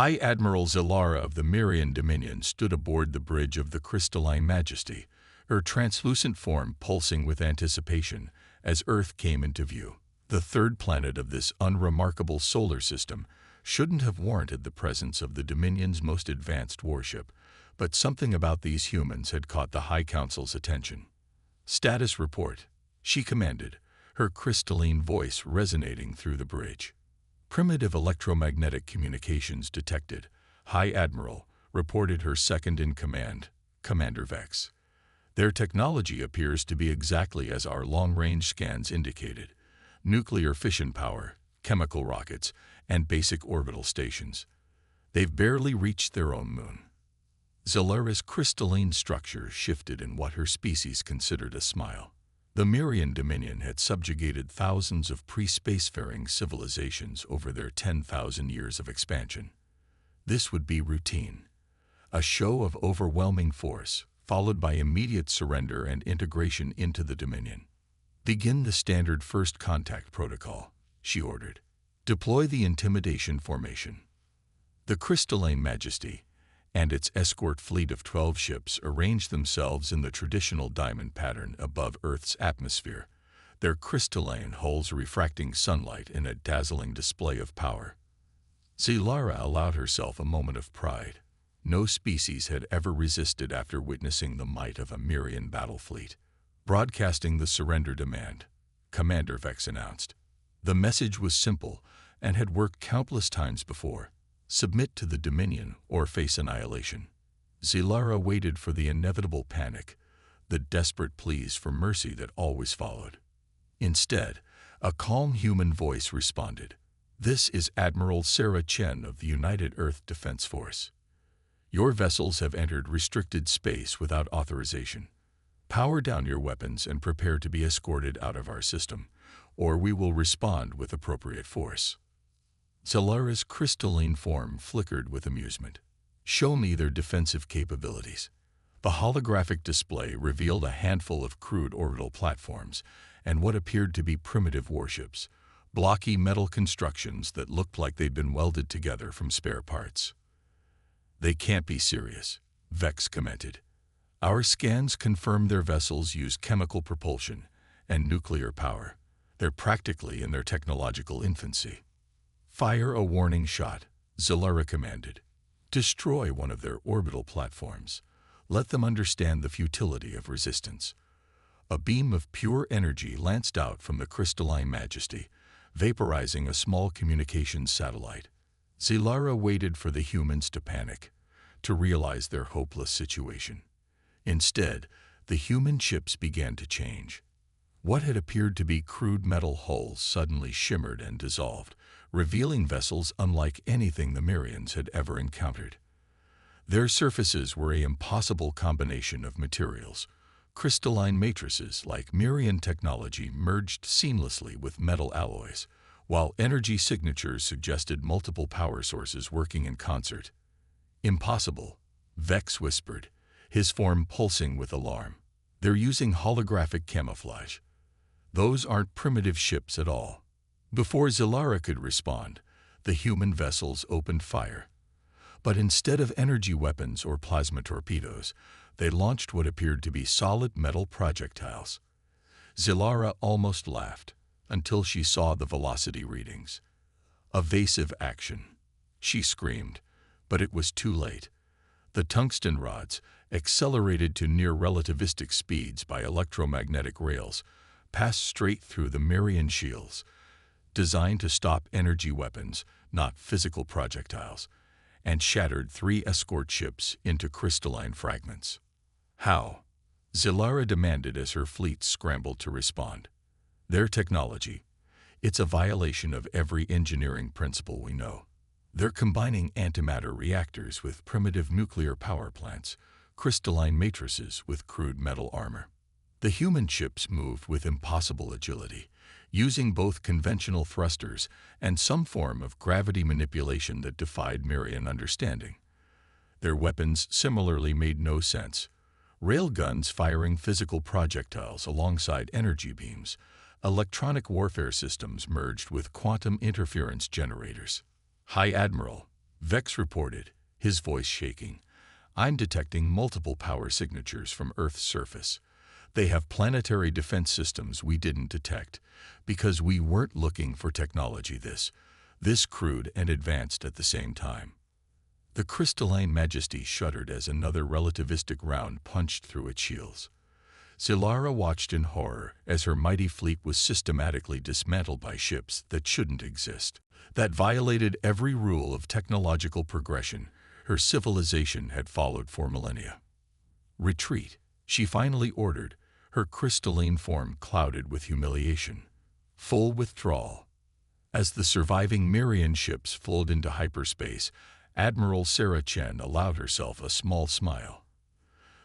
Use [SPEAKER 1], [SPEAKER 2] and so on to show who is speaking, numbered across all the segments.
[SPEAKER 1] High Admiral Zilara of the Merian Dominion stood aboard the bridge of the Crystalline Majesty, her translucent form pulsing with anticipation as Earth came into view. The third planet of this unremarkable solar system shouldn't have warranted the presence of the Dominion's most advanced warship, but something about these humans had caught the High Council's attention. "Status report," she commanded, her crystalline voice resonating through the bridge. "Primitive electromagnetic communications detected," High Admiral reported her second-in-command, Commander Vex. "Their technology appears to be exactly as our long-range scans indicated: nuclear fission power, chemical rockets, and basic orbital stations. They've barely reached their own moon." Zilara's crystalline structure shifted in what her species considered a smile. The Merian Dominion had subjugated thousands of pre-spacefaring civilizations over their 10,000 years of expansion. This would be routine, a show of overwhelming force, followed by immediate surrender and integration into the Dominion. "Begin the standard first contact protocol," she ordered. "Deploy the intimidation formation." The Crystalline Majesty and its escort fleet of 12 ships arranged themselves in the traditional diamond pattern above Earth's atmosphere, their crystalline hulls refracting sunlight in a dazzling display of power. Zilara allowed herself a moment of pride. No species had ever resisted after witnessing the might of a Merian battle fleet. Broadcasting the surrender demand, Commander Vex announced. The message was simple and had worked countless times before: submit to the Dominion or face annihilation. Zilara waited for the inevitable panic, the desperate pleas for mercy that always followed. Instead, a calm human voice responded. "This is Admiral Sarah Chen of the United Earth Defense Force. Your vessels have entered restricted space without authorization. Power down your weapons and prepare to be escorted out of our system, or we will respond with appropriate force." Zilara's crystalline form flickered with amusement. "Show me their defensive capabilities." The holographic display revealed a handful of crude orbital platforms and what appeared to be primitive warships, blocky metal constructions that looked like they'd been welded together from spare parts. "They can't be serious," Vex commented. "Our scans confirm their vessels use chemical propulsion and nuclear power. They're practically in their technological infancy." "Fire a warning shot," Zilara commanded. "Destroy one of their orbital platforms. Let them understand the futility of resistance." A beam of pure energy lanced out from the Crystalline Majesty, vaporizing a small communications satellite. Zilara waited for the humans to panic, to realize their hopeless situation. Instead, the human ships began to change. What had appeared to be crude metal hulls suddenly shimmered and dissolved, revealing vessels unlike anything the Merians had ever encountered. Their surfaces were an impossible combination of materials. Crystalline matrices like Merian technology merged seamlessly with metal alloys, while energy signatures suggested multiple power sources working in concert. "Impossible," Vex whispered, his form pulsing with alarm. "They're using holographic camouflage. Those aren't primitive ships at all." Before Zilara could respond, the human vessels opened fire. But instead of energy weapons or plasma torpedoes, they launched what appeared to be solid metal projectiles. Zilara almost laughed, until she saw the velocity readings. "Evasive action," she screamed, but it was too late. The tungsten rods, accelerated to near relativistic speeds by electromagnetic rails, passed straight through the Merian shields, designed to stop energy weapons, not physical projectiles, and shattered 3 escort ships into crystalline fragments. "How?" Zilara demanded as her fleet scrambled to respond. "Their technology. It's a violation of every engineering principle we know. They're combining antimatter reactors with primitive nuclear power plants, crystalline matrices with crude metal armor." The human ships moved with impossible agility, using both conventional thrusters and some form of gravity manipulation that defied Merian understanding. Their weapons similarly made no sense. Railguns firing physical projectiles alongside energy beams, electronic warfare systems merged with quantum interference generators. "High Admiral," Vex reported, his voice shaking. I'm detecting multiple power signatures from Earth's surface. They have planetary defense systems we didn't detect because we weren't looking for technology this crude and advanced at the same time. The crystalline majesty shuddered as another relativistic round punched through its shields. Zilara watched in horror as her mighty fleet was systematically dismantled by ships that shouldn't exist, that violated every rule of technological progression her civilization had followed for millennia. Retreat, she finally ordered, her crystalline form clouded with humiliation. Full withdrawal. As the surviving Mirian ships flowed into hyperspace, Admiral Sarah Chen allowed herself a small smile.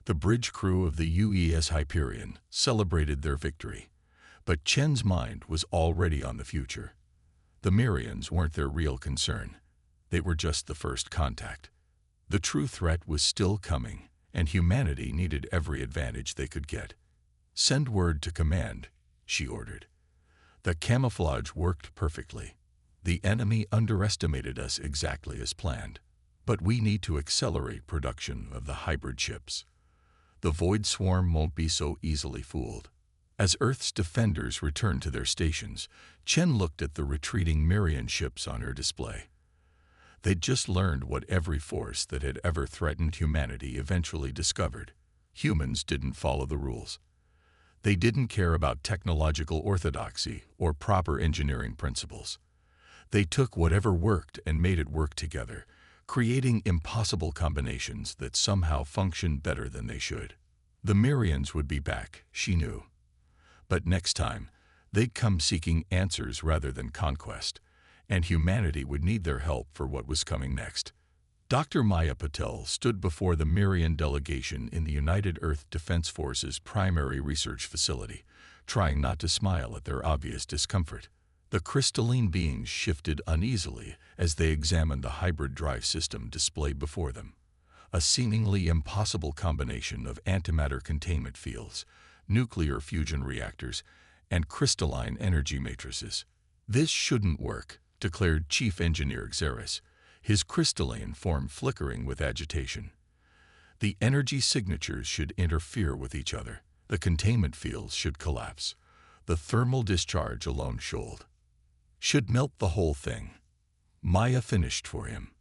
[SPEAKER 1] The bridge crew of the UES Hyperion celebrated their victory, but Chen's mind was already on the future. The Mirians weren't their real concern. They were just the first contact. The true threat was still coming, and humanity needed every advantage they could get. Send word to command, she ordered. The camouflage worked perfectly. The enemy underestimated us exactly as planned. But we need to accelerate production of the hybrid ships. The Void Swarm won't be so easily fooled. As Earth's defenders returned to their stations, Chen looked at the retreating Mirian ships on her display. They'd just learned what every force that had ever threatened humanity eventually discovered. Humans didn't follow the rules. They didn't care about technological orthodoxy or proper engineering principles. They took whatever worked and made it work together, creating impossible combinations that somehow functioned better than they should. The Mirians would be back, she knew. But next time, they'd come seeking answers rather than conquest, and humanity would need their help for what was coming next. Dr. Maya Patel stood before the Mirian delegation in the United Earth Defense Force's primary research facility, trying not to smile at their obvious discomfort. The crystalline beings shifted uneasily as they examined the hybrid drive system displayed before them. A seemingly impossible combination of antimatter containment fields, nuclear fusion reactors, and crystalline energy matrices. This shouldn't work, declared Chief Engineer Xeris, his crystalline form flickering with agitation. The energy signatures should interfere with each other. The containment fields should collapse. The thermal discharge alone should melt the whole thing. Maya finished for him.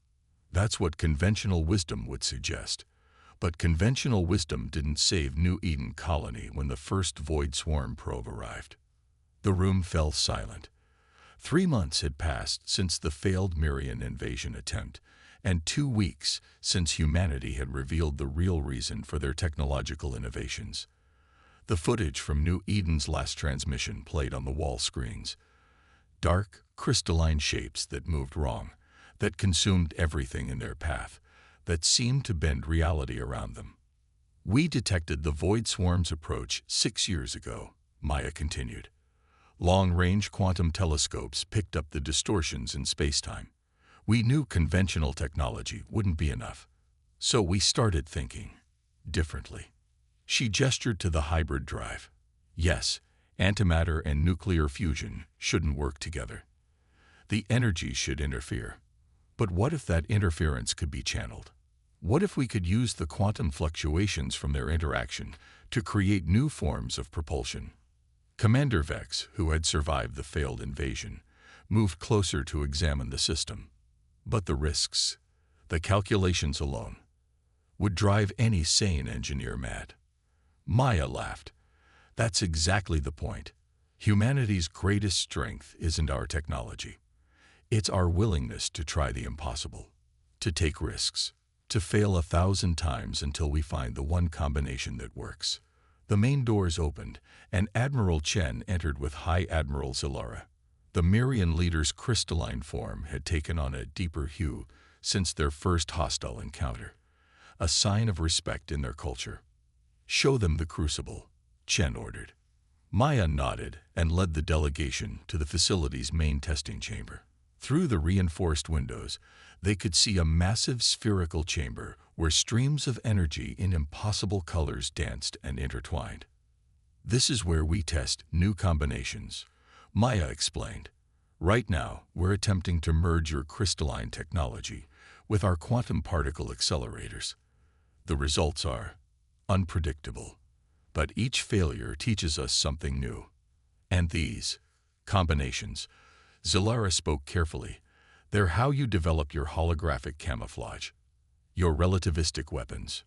[SPEAKER 1] That's what conventional wisdom would suggest. But conventional wisdom didn't save New Eden Colony when the first Void Swarm probe arrived. The room fell silent. 3 months had passed since the failed Mirian invasion attempt, and 2 weeks since humanity had revealed the real reason for their technological innovations. The footage from New Eden's last transmission played on the wall screens. Dark, crystalline shapes that moved wrong, that consumed everything in their path, that seemed to bend reality around them. We detected the Void Swarm's approach 6 years ago, Maya continued. Long-range quantum telescopes picked up the distortions in spacetime. We knew conventional technology wouldn't be enough. So we started thinking differently. She gestured to the hybrid drive. Yes, antimatter and nuclear fusion shouldn't work together. The energy should interfere. But what if that interference could be channeled? What if we could use the quantum fluctuations from their interaction to create new forms of propulsion? Commander Vex, who had survived the failed invasion, moved closer to examine the system. But the risks, the calculations alone, would drive any sane engineer mad. Maya laughed. That's exactly the point. Humanity's greatest strength isn't our technology. It's our willingness to try the impossible, to take risks, to fail 1,000 times until we find the one combination that works. The main doors opened, and Admiral Chen entered with High Admiral Zilara. The Mirian leader's crystalline form had taken on a deeper hue since their first hostile encounter, a sign of respect in their culture. Show them the crucible, Chen ordered. Maya nodded and led the delegation to the facility's main testing chamber. Through the reinforced windows, they could see a massive spherical chamber where streams of energy in impossible colors danced and intertwined. This is where we test new combinations, Maya explained. Right now, we're attempting to merge your crystalline technology with our quantum particle accelerators. The results are unpredictable, but each failure teaches us something new. And these combinations, Zilara spoke carefully, they're how you develop your holographic camouflage, your relativistic weapons.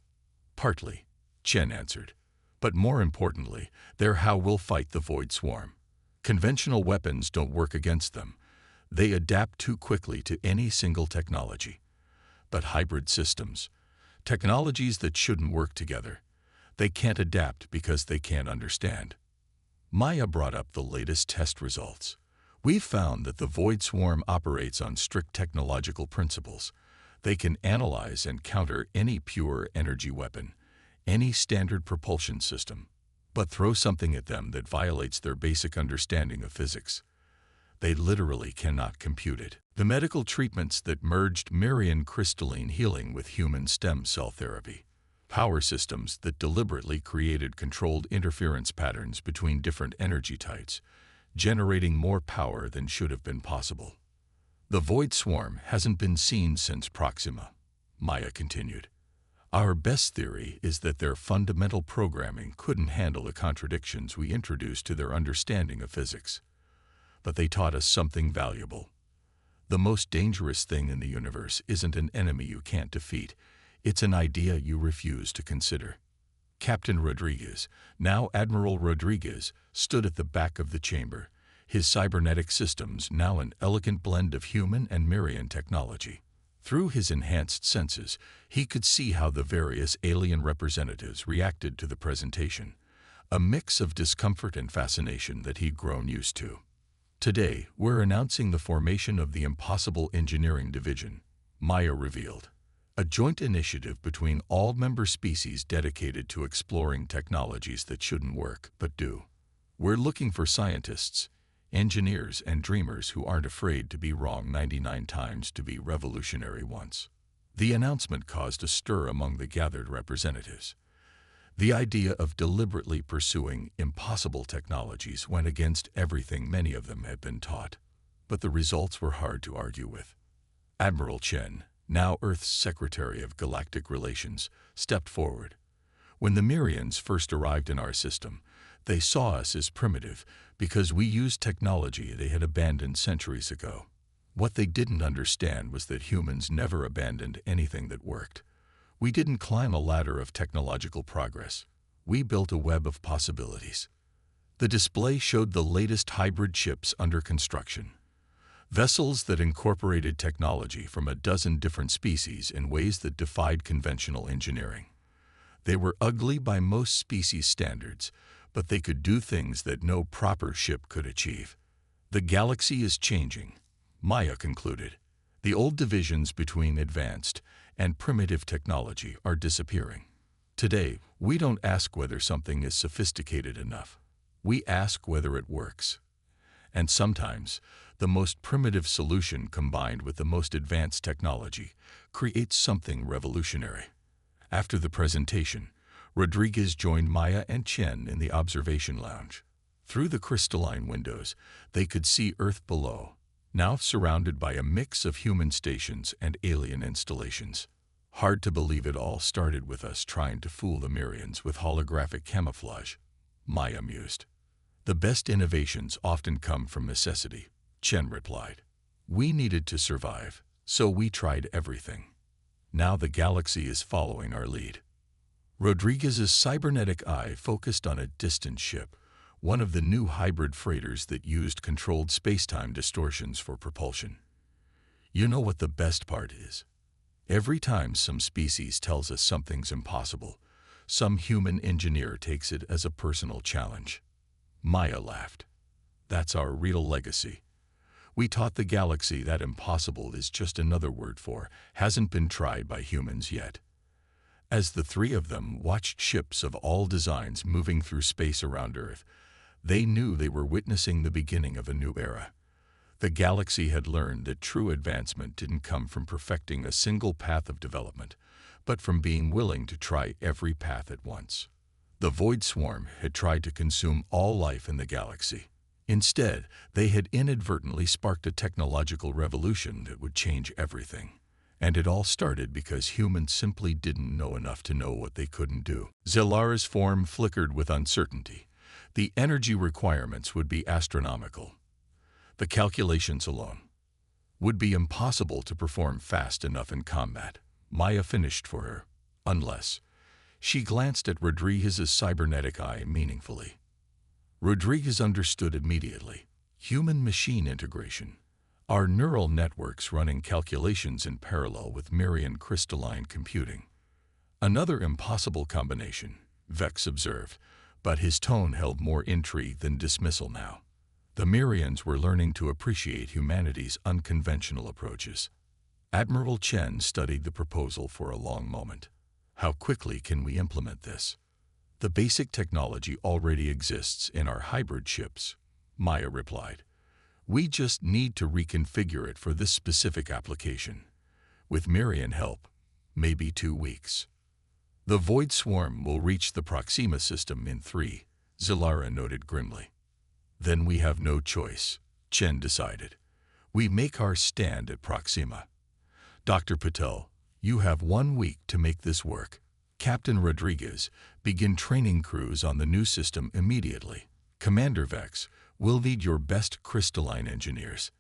[SPEAKER 1] Partly, Chen answered. But more importantly, they're how we'll fight the Void Swarm. Conventional weapons don't work against them. They adapt too quickly to any single technology. But hybrid systems, technologies that shouldn't work together, they can't adapt because they can't understand. Maya brought up the latest test results. We've found that the Void Swarm operates on strict technological principles. They can analyze and counter any pure energy weapon, any standard propulsion system, but throw something at them that violates their basic understanding of physics. They literally cannot compute it. The medical treatments that merged Mirian crystalline healing with human stem cell therapy, power systems that deliberately created controlled interference patterns between different energy types, generating more power than should have been possible. The Void Swarm hasn't been seen since Proxima, Maya continued. Our best theory is that their fundamental programming couldn't handle the contradictions we introduced to their understanding of physics. But they taught us something valuable. The most dangerous thing in the universe isn't an enemy you can't defeat. It's an idea you refuse to consider. Captain Rodriguez, now Admiral Rodriguez, stood at the back of the chamber, his cybernetic systems now an elegant blend of human and Mirian technology. Through his enhanced senses, he could see how the various alien representatives reacted to the presentation, a mix of discomfort and fascination that he'd grown used to. Today, we're announcing the formation of the Impossible Engineering Division, Maya revealed, a joint initiative between all member species dedicated to exploring technologies that shouldn't work but do. We're looking for scientists, engineers, and dreamers who aren't afraid to be wrong 99 times to be revolutionary once. The announcement caused a stir among the gathered representatives. The idea of deliberately pursuing impossible technologies went against everything many of them had been taught, but the results were hard to argue with. Admiral Chen, now Earth's Secretary of Galactic Relations, stepped forward. When the Mirians first arrived in our system, they saw us as primitive because we used technology they had abandoned centuries ago. What they didn't understand was that humans never abandoned anything that worked. We didn't climb a ladder of technological progress. We built a web of possibilities. The display showed the latest hybrid ships under construction. Vessels that incorporated technology from a dozen different species in ways that defied conventional engineering. They were ugly by most species standards, but they could do things that no proper ship could achieve. The galaxy is changing, Maya concluded. The old divisions between advanced and primitive technology are disappearing. Today, we don't ask whether something is sophisticated enough. We ask whether it works. And sometimes, the most primitive solution combined with the most advanced technology creates something revolutionary. After the presentation, Rodriguez joined Maya and Chen in the observation lounge. Through the crystalline windows, they could see Earth below, now surrounded by a mix of human stations and alien installations. Hard to believe it all started with us trying to fool the Mirians with holographic camouflage, Maya mused. The best innovations often come from necessity, Chen replied. We needed to survive, so we tried everything. Now the galaxy is following our lead. Rodriguez's cybernetic eye focused on a distant ship, one of the new hybrid freighters that used controlled space-time distortions for propulsion. You know what the best part is? Every time some species tells us something's impossible, some human engineer takes it as a personal challenge. Maya laughed. That's our real legacy. We taught the galaxy that impossible is just another word for hasn't been tried by humans yet. As the three of them watched ships of all designs moving through space around Earth, they knew they were witnessing the beginning of a new era. The galaxy had learned that true advancement didn't come from perfecting a single path of development, but from being willing to try every path at once. The Void Swarm had tried to consume all life in the galaxy. Instead, they had inadvertently sparked a technological revolution that would change everything. And it all started because humans simply didn't know enough to know what they couldn't do. Zalara's form flickered with uncertainty. The energy requirements would be astronomical. The calculations alone would be impossible to perform fast enough in combat. Maya finished for her, unless she glanced at Rodriguez's cybernetic eye meaningfully. Rodriguez understood immediately. Human-machine integration. Our neural networks running calculations in parallel with Mirian crystalline computing. Another impossible combination, Vex observed, but his tone held more intrigue than dismissal now. The Mirians were learning to appreciate humanity's unconventional approaches. Admiral Chen studied the proposal for a long moment. How quickly can we implement this? The basic technology already exists in our hybrid ships, Maya replied. We just need to reconfigure it for this specific application. With Mirian help, maybe 2 weeks. The Void Swarm will reach the Proxima system in 3, Zalara noted grimly. Then we have no choice, Chen decided. We make our stand at Proxima. Dr. Patel, you have 1 week to make this work. Captain Rodriguez, begin training crews on the new system immediately. Commander Vex will lead your best crystalline engineers.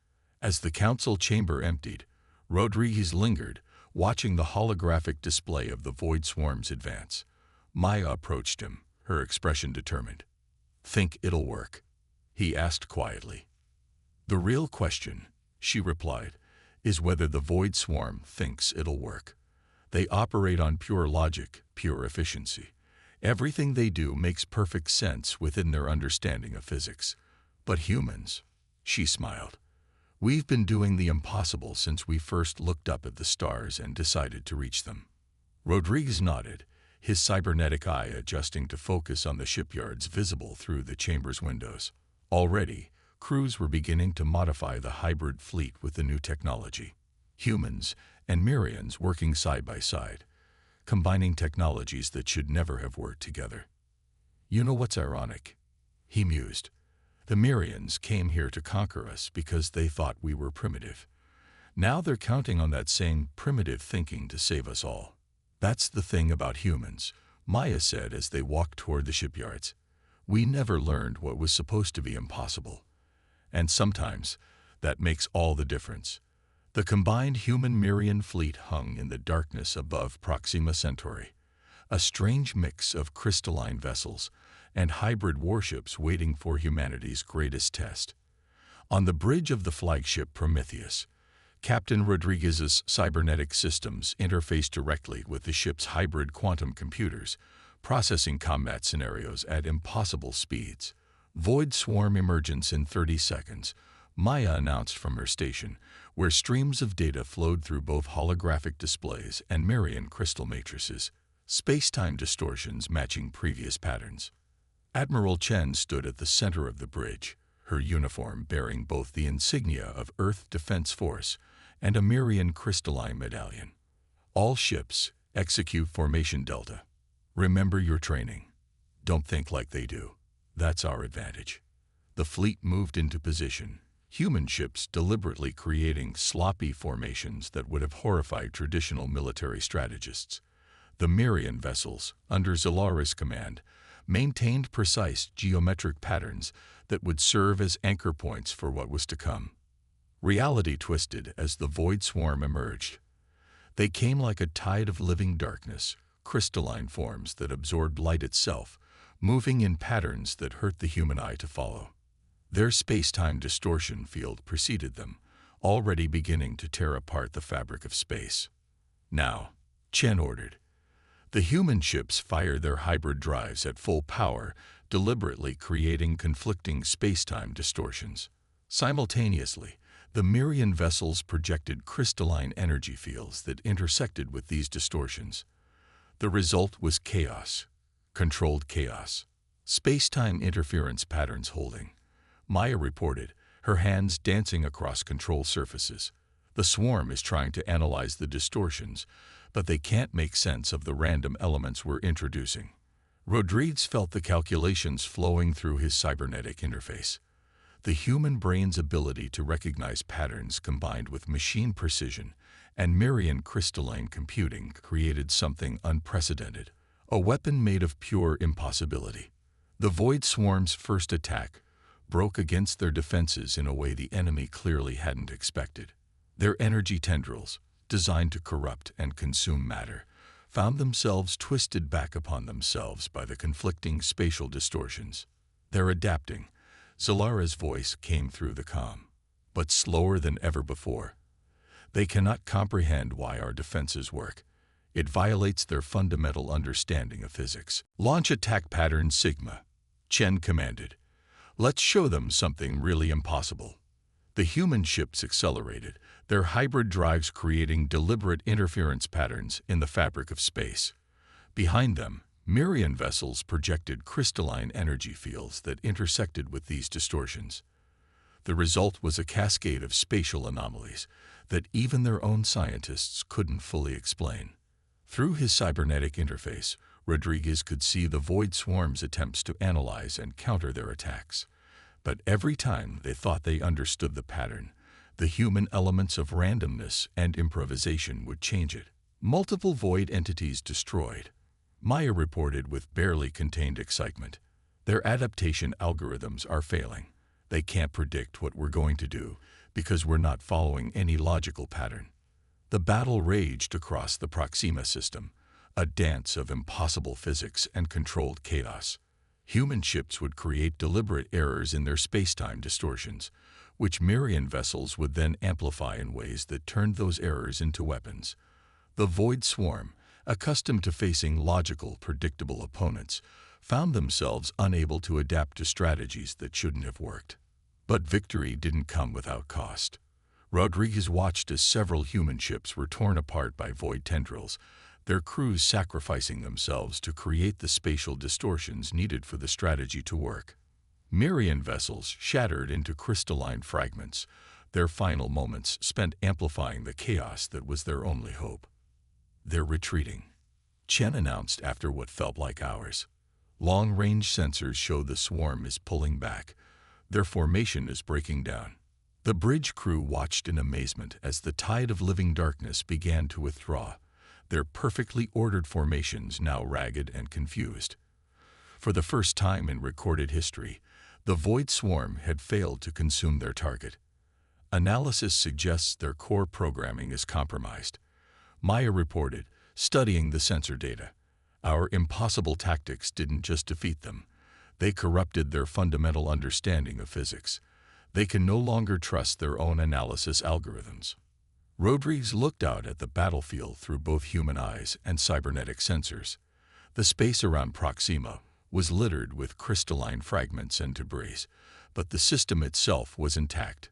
[SPEAKER 1] As the council chamber emptied, Rodriguez lingered, watching the holographic display of the Void Swarm's advance. Maya approached him, her expression determined. Think it'll work? He asked quietly. The real question, she replied, is whether the Void Swarm thinks it'll work. They operate on pure logic, pure efficiency. Everything they do makes perfect sense within their understanding of physics. But humans, she smiled. We've been doing the impossible since we first looked up at the stars and decided to reach them. Rodriguez nodded, his cybernetic eye adjusting to focus on the shipyards visible through the chamber's windows. Already, crews were beginning to modify the hybrid fleet with the new technology. Humans and Mirians working side by side, combining technologies that should never have worked together. You know what's ironic? He mused. The Mirians came here to conquer us because they thought we were primitive. Now they're counting on that same primitive thinking to save us all. That's the thing about humans, Maya said as they walked toward the shipyards. We never learned what was supposed to be impossible. And sometimes, that makes all the difference. The combined human-Mirian fleet hung in the darkness above Proxima Centauri, a strange mix of crystalline vessels and hybrid warships waiting for humanity's greatest test. On the bridge of the flagship Prometheus, Captain Rodriguez's cybernetic systems interfaced directly with the ship's hybrid quantum computers, processing combat scenarios at impossible speeds. Void Swarm emergence in 30 seconds, Maya announced from her station, where streams of data flowed through both holographic displays and Mirian crystal matrices, space-time distortions matching previous patterns. Admiral Chen stood at the center of the bridge, her uniform bearing both the insignia of Earth Defense Force and a Mirian crystalline medallion. All ships execute Formation Delta. Remember your training. Don't think like they do. That's our advantage. The fleet moved into position, human ships deliberately creating sloppy formations that would have horrified traditional military strategists. The Mirian vessels, under Zalara's command, maintained precise geometric patterns that would serve as anchor points for what was to come. Reality twisted as the Void Swarm emerged. They came like a tide of living darkness, crystalline forms that absorbed light itself, moving in patterns that hurt the human eye to follow. Their space-time distortion field preceded them, already beginning to tear apart the fabric of space. Now, Chen ordered. The human ships fired their hybrid drives at full power, deliberately creating conflicting space-time distortions. Simultaneously, the Mirian vessels projected crystalline energy fields that intersected with these distortions. The result was chaos, controlled chaos, space-time interference patterns holding. Maya reported, her hands dancing across control surfaces. The swarm is trying to analyze the distortions, but they can't make sense of the random elements we're introducing. Rodriguez felt the calculations flowing through his cybernetic interface. The human brain's ability to recognize patterns combined with machine precision and Mirian crystalline computing created something unprecedented, a weapon made of pure impossibility. The Void Swarm's first attack broke against their defenses in a way the enemy clearly hadn't expected. Their energy tendrils, designed to corrupt and consume matter, found themselves twisted back upon themselves by the conflicting spatial distortions. They're adapting. Zalara's voice came through the comm, but slower than ever before. They cannot comprehend why our defenses work. It violates their fundamental understanding of physics. Launch attack pattern Sigma, Chen commanded. Let's show them something really impossible. The human ships accelerated, their hybrid drives creating deliberate interference patterns in the fabric of space. Behind them, Mirian vessels projected crystalline energy fields that intersected with these distortions. The result was a cascade of spatial anomalies that even their own scientists couldn't fully explain. Through his cybernetic interface, Rodriguez could see the Void Swarm's attempts to analyze and counter their attacks. But every time they thought they understood the pattern, the human elements of randomness and improvisation would change it. Multiple void entities destroyed. Maya reported with barely contained excitement. Their adaptation algorithms are failing. They can't predict what we're going to do because we're not following any logical pattern. The battle raged across the Proxima system, a dance of impossible physics and controlled chaos. Human ships would create deliberate errors in their space-time distortions, which Mirian vessels would then amplify in ways that turned those errors into weapons. The Void Swarm, accustomed to facing logical, predictable opponents, found themselves unable to adapt to strategies that shouldn't have worked. But victory didn't come without cost. Rodriguez watched as several human ships were torn apart by void tendrils, their crews sacrificing themselves to create the spatial distortions needed for the strategy to work. Mirian vessels shattered into crystalline fragments, their final moments spent amplifying the chaos that was their only hope. They're retreating, Chen announced after what felt like hours. Long-range sensors show the swarm is pulling back. Their formation is breaking down. The bridge crew watched in amazement as the tide of living darkness began to withdraw, their perfectly ordered formations now ragged and confused. For the first time in recorded history, the Void Swarm had failed to consume their target. Analysis suggests their core programming is compromised. Maya reported, studying the sensor data. Our impossible tactics didn't just defeat them. They corrupted their fundamental understanding of physics. They can no longer trust their own analysis algorithms. Rodriguez looked out at the battlefield through both human eyes and cybernetic sensors. The space around Proxima was littered with crystalline fragments and debris, but the system itself was intact.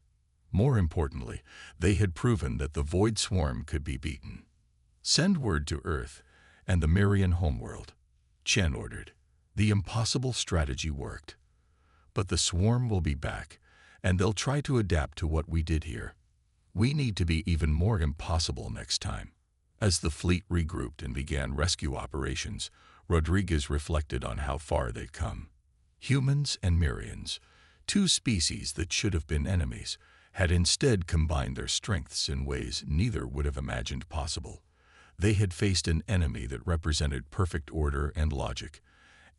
[SPEAKER 1] More importantly, they had proven that the Void Swarm could be beaten. Send word to Earth and the Mirian homeworld, Chen ordered. The impossible strategy worked. But the swarm will be back, and they'll try to adapt to what we did here. We need to be even more impossible next time. As the fleet regrouped and began rescue operations, Rodriguez reflected on how far they'd come. Humans and Mirians, two species that should have been enemies, had instead combined their strengths in ways neither would have imagined possible. They had faced an enemy that represented perfect order and logic,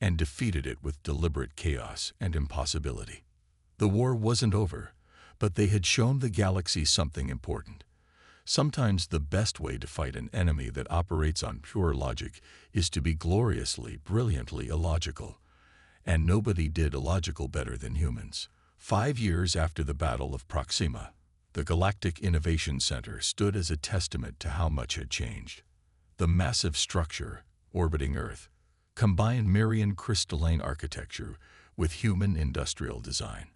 [SPEAKER 1] and defeated it with deliberate chaos and impossibility. The war wasn't over, but they had shown the galaxy something important. Sometimes the best way to fight an enemy that operates on pure logic is to be gloriously, brilliantly illogical. And nobody did illogical better than humans. 5 years after the Battle of Proxima, the Galactic Innovation Center stood as a testament to how much had changed. The massive structure, orbiting Earth, combined Mirian crystalline architecture with human industrial design.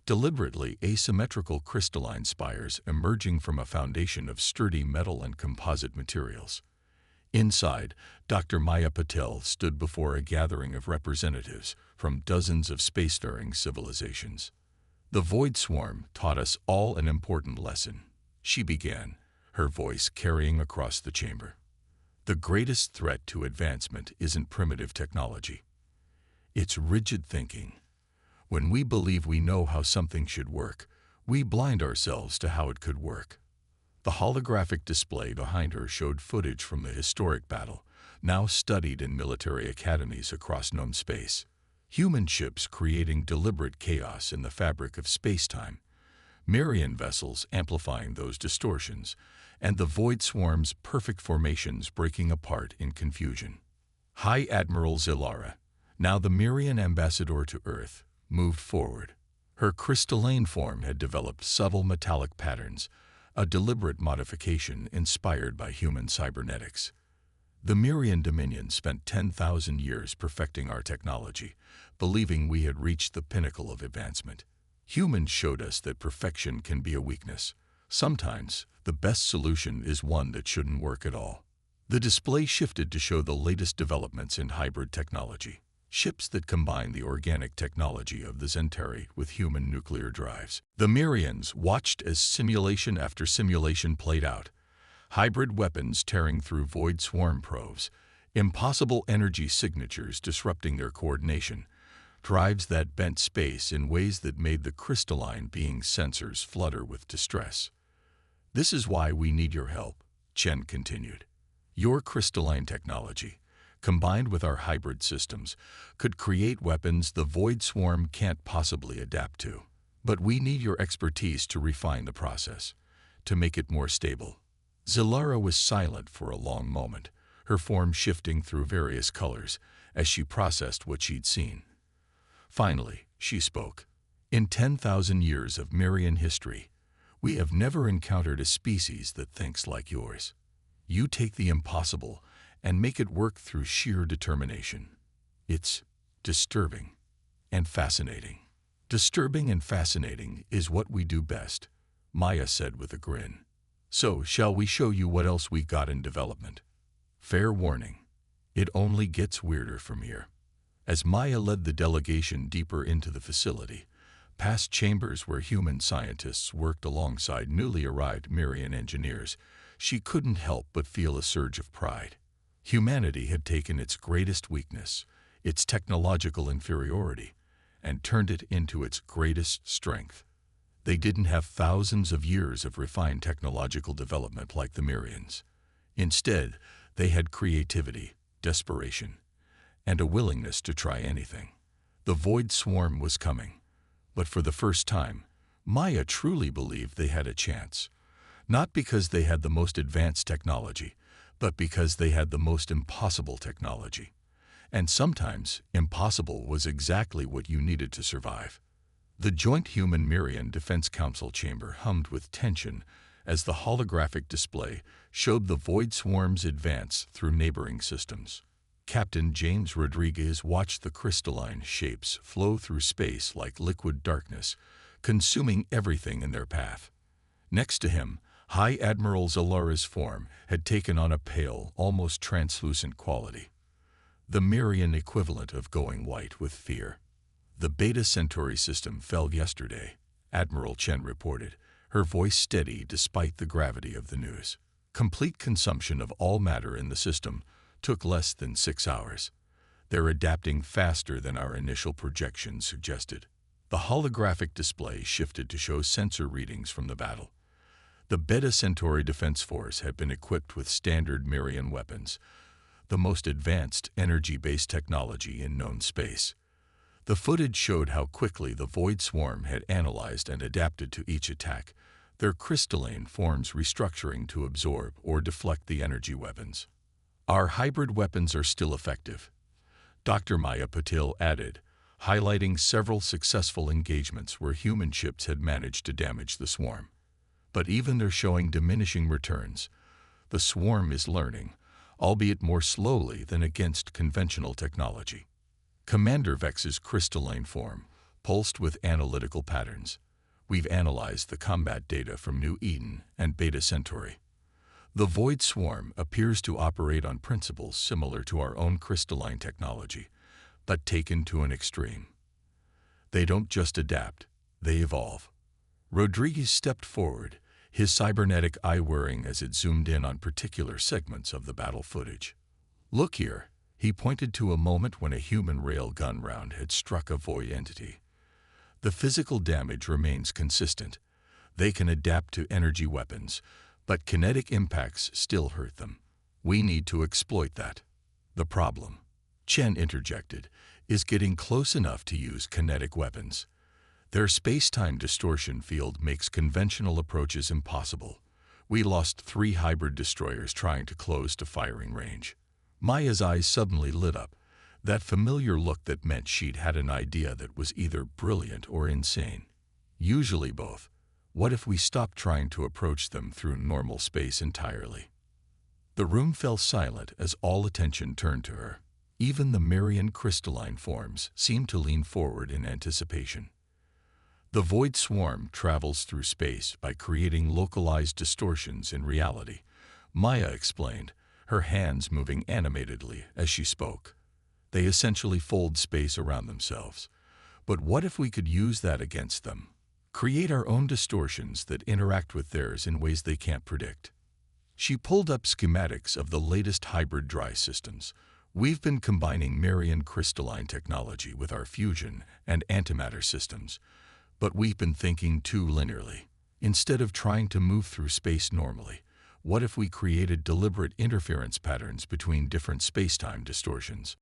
[SPEAKER 1] Deliberately asymmetrical crystalline spires emerging from a foundation of sturdy metal and composite materials. Inside, Dr. Maya Patel stood before a gathering of representatives from dozens of spacefaring civilizations. The Void Swarm taught us all an important lesson, she began, her voice carrying across the chamber. The greatest threat to advancement isn't primitive technology. It's rigid thinking. When we believe we know how something should work, we blind ourselves to how it could work. The holographic display behind her showed footage from the historic battle, now studied in military academies across known space. Human ships creating deliberate chaos in the fabric of space-time, Merian vessels amplifying those distortions, and the void swarm's perfect formations breaking apart in confusion. High Admiral Zilara, now the Merian ambassador to Earth, moved forward. Her crystalline form had developed subtle metallic patterns, a deliberate modification inspired by human cybernetics. The Merian Dominion spent 10,000 years perfecting our technology, believing we had reached the pinnacle of advancement. Humans showed us that perfection can be a weakness. Sometimes, the best solution is one that shouldn't work at all. The display shifted to show the latest developments in hybrid technology. Ships that combine the organic technology of the Zentari with human nuclear drives. The Merians watched as simulation after simulation played out. Hybrid weapons tearing through void swarm probes, impossible energy signatures disrupting their coordination, drives that bent space in ways that made the crystalline being's sensors flutter with distress. "This is why we need your help," Chen continued. "Your crystalline technology, combined with our hybrid systems, could create weapons the void swarm can't possibly adapt to. But we need your expertise to refine the process, to make it more stable." Zilara was silent for a long moment, her form shifting through various colors as she processed what she'd seen. Finally, she spoke. "In 10,000 years of Merian history, we have never encountered a species that thinks like yours. You take the impossible and make it work through sheer determination. It's disturbing and fascinating." "Disturbing and fascinating is what we do best," Maya said with a grin. "So, shall we show you what else we got in development? Fair warning, it only gets weirder from here." As Maya led the delegation deeper into the facility, past chambers where human scientists worked alongside newly arrived Merian engineers, she couldn't help but feel a surge of pride. Humanity had taken its greatest weakness, its technological inferiority, and turned it into its greatest strength. They didn't have thousands of years of refined technological development like the Merians. Instead, they had creativity, desperation, and a willingness to try anything. The void swarm was coming, but for the first time, Maya truly believed they had a chance. Not because they had the most advanced technology, but because they had the most impossible technology. And sometimes, impossible was exactly what you needed to survive. The Joint Human-Merian Defense Council chamber hummed with tension as the holographic display showed the void swarm's advance through neighboring systems. Captain James Rodriguez watched the crystalline shapes flow through space like liquid darkness, consuming everything in their path. Next to him, High Admiral Zalara's form had taken on a pale, almost translucent quality, the Merian equivalent of going white with fear. "The Beta Centauri system fell yesterday," Admiral Chen reported, her voice steady despite the gravity of the news. "Complete consumption of all matter in the system took less than 6 hours. They're adapting faster than our initial projections suggested." The holographic display shifted to show sensor readings from the battle. The Beta Centauri Defense Force had been equipped with standard Merian weapons, the most advanced energy-based technology in known space. The footage showed how quickly the void swarm had analyzed and adapted to each attack, their crystalline forms restructuring to absorb or deflect the energy weapons. "Our hybrid weapons are still effective," Dr. Maya Patil added, highlighting several successful engagements where human ships had managed to damage the swarm. "But even they're showing diminishing returns. The swarm is learning, albeit more slowly than against conventional technology." Commander Vex's crystalline form pulsed with analytical patterns. "We've analyzed the combat data from New Eden and Beta Centauri. The void swarm appears to operate on principles similar to our own crystalline technology, but taken to an extreme. They don't just adapt, they evolve." Rodriguez stepped forward, his cybernetic eye whirring as it zoomed in on particular segments of the battle footage. "Look here." He pointed to a moment when a human railgun round had struck a void entity. "The physical damage remains consistent. They can adapt to energy weapons, But kinetic impacts still hurt them. We need to exploit that. The problem, Chen interjected, is getting close enough to use kinetic weapons. Their space-time distortion field makes conventional approaches impossible. We lost 3 hybrid destroyers trying to close to firing range. Maya's eyes suddenly lit up, that familiar look that meant she'd had an idea that was either brilliant or insane. Usually both. What if we stopped trying to approach them through normal space entirely? The room fell silent as all attention turned to her. Even the Marian crystalline forms seemed to lean forward in anticipation. The void swarm travels through space by creating localized distortions in reality, Maya explained, her hands moving animatedly as she spoke. They essentially fold space around themselves. But what if we could use that against them? Create our own distortions that interact with theirs in ways they can't predict. She pulled up schematics of the latest hybrid dry systems. We've been combining Marian crystalline technology with our fusion and antimatter systems, but we've been thinking too linearly. Instead of trying to move through space normally, what if we created deliberate interference patterns between different space-time distortions?